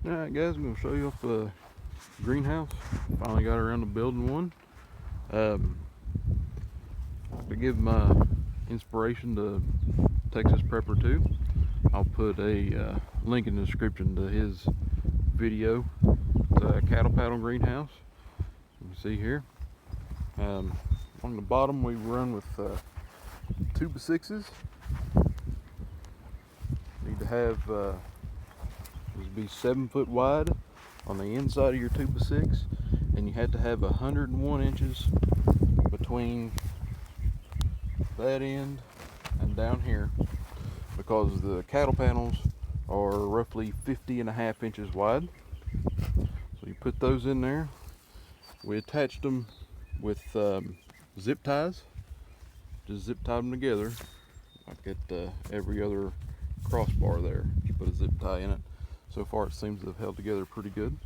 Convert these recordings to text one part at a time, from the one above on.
Alright guys, I'm going to show you off the greenhouse. Finally got around to building one. To give my inspiration to Texas Prepper 2, I'll put a link in the description to his video. It's a cattle paddle greenhouse. You can see here. On the bottom we run with 2x6s. Need to have these be 7 foot wide on the inside of your 2x6, and you have to have 101 inches between that end and down here, because the cattle panels are roughly 50.5 inches wide. So you put those in there. We attached them with zip ties. Just zip tied them together like at every other crossbar there. You put a zip tie in it. So far it seems to have held together pretty good.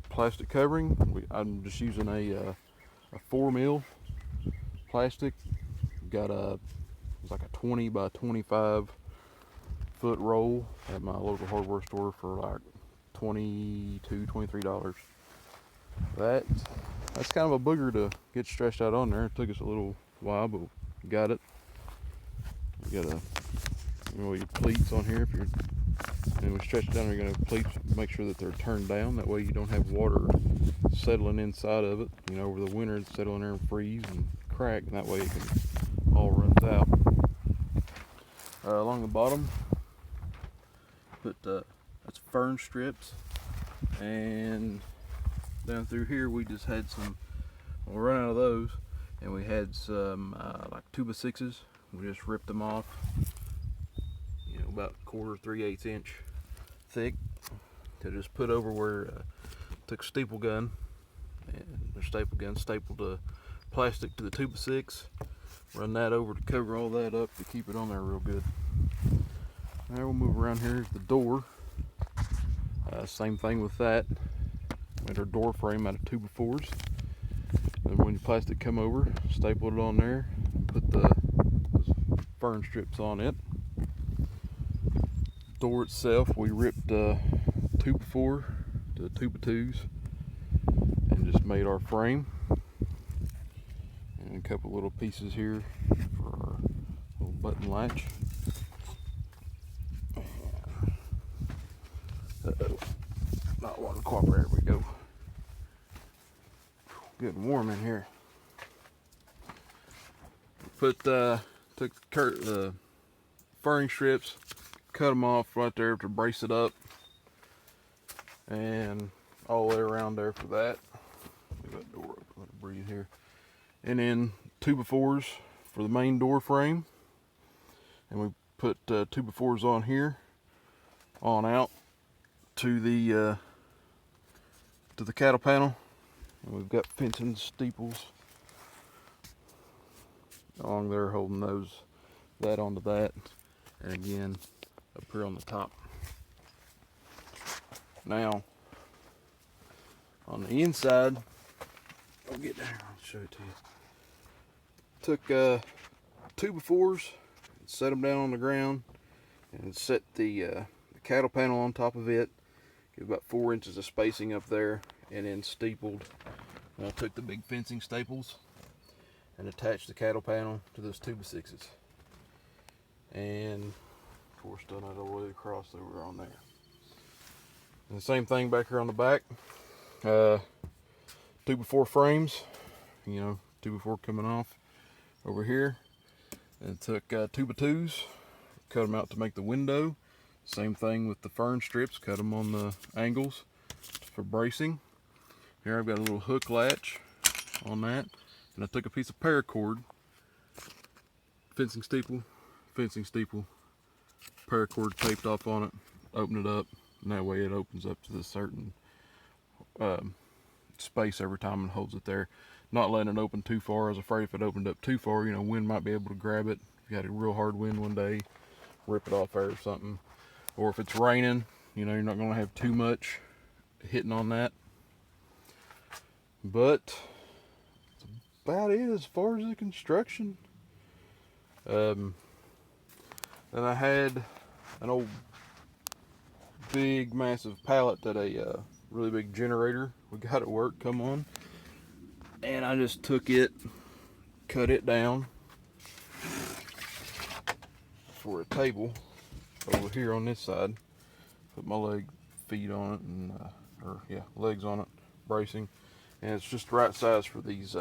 Plastic covering, I'm just using a 4mm plastic. Got it's like a 20 by 25 foot roll at my local hardware store for like $22-23. That's kind of a booger to get stretched out on there. It took us a little while, but we got it. You got your pleats on here. And we stretch it down, you're going to pleats, make sure that they're turned down. That way you don't have water settling inside of it. Over the winter it's settling there and freeze and crack, and that way it can all runs out. Along the bottom, put that's Fern Strips, and down through here we just had we'll run out of those, and we had some like 2x6s. We just ripped them off, about 1/4, 3/8 inch thick, to just put over where took a staple gun, and the staple gun stapled the plastic to the 2x6, run that over to cover all that up to keep it on there real good. Now we'll move around. Here's the door. Same thing with that. Made our door frame out of 2x4s. And when your plastic come over, stapled it on there, put those Fern Strips on it. Door itself, we ripped 2x4 to 2x2s and just made our frame. And a couple little pieces here for our little button latch. Not wanting to cooperate. There we go. Good and warm in here. Took the furring strips, cut them off right there to brace it up, and all the way around there for that. Leave that door open, let it breathe here. And then 2x4s for the main door frame, and we put 2x4s on here, on out to the cattle panel. And we've got fencing steeples along there holding that onto that, and again up here on the top. Now on the inside, I'll get there, I'll show it to you. Took 2x4s, set them down on the ground, and set the cattle panel on top of it. Give about 4 inches of spacing up there, and then stapled. And I took the big fencing staples and attached the cattle panel to those 2x6s. And of course done that all the way across over on there. And the same thing back here on the back. 2x4 frames, 2x4 coming off over here. And took 2x2s, cut them out to make the window. Same thing with the Fern Strips, cut them on the angles for bracing. Here I've got a little hook latch on that, and I took a piece of paracord, fencing steeple, paracord taped off on it, open it up, and that way it opens up to this certain space every time and holds it there. Not letting it open too far. I was afraid if it opened up too far, wind might be able to grab it. If you had a real hard wind one day, rip it off there or something. Or if it's raining, you're not going to have too much hitting on that. But that's about it as far as the construction. Then I had an old big massive pallet that a really big generator we got at work come on, and I just took it, cut it down for a table over here on this side, put my feet on it, and legs on it, bracing, and it's just the right size for these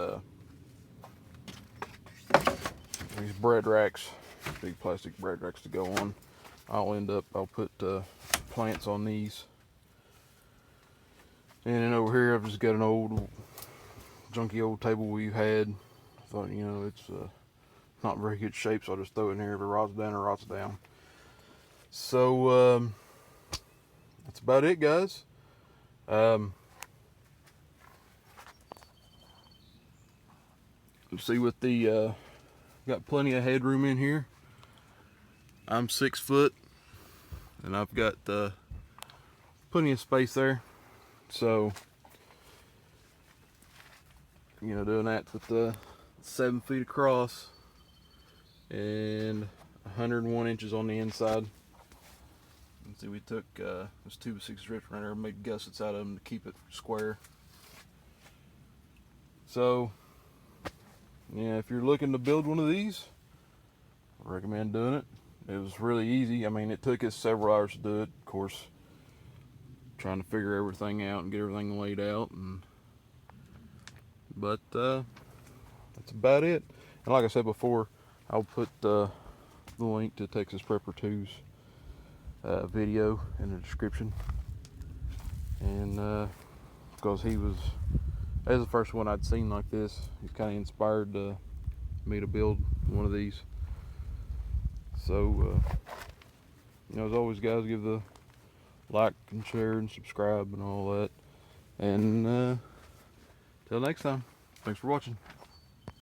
bread racks, big plastic bread racks to go on. I'll put plants on these. And then over here I've just got an old junky old table we've had. I thought, you know, it's not in very good shape, so I'll just throw it in here. If it rots down, it rots down. So that's about it, guys. Let's see what the got plenty of headroom in here. I'm 6 foot, and I've got plenty of space there. So, you know, doing that with the 7 feet across and 101 inches on the inside. Let's see, we took this 2x6 strips right there and made gussets out of them to keep it square. So, yeah, if you're looking to build one of these, I recommend doing it. It was really easy. I mean, it took us several hours to do it, of course, trying to figure everything out and get everything laid out. But that's about it. And like I said before, I'll put the link to Texas Prepper 2's video in the description. And because he was the first one I'd seen like this, he's kind of inspired me to build one of these. So, you know, as always, guys, give the like and share and subscribe and all that. And till next time, thanks for watching.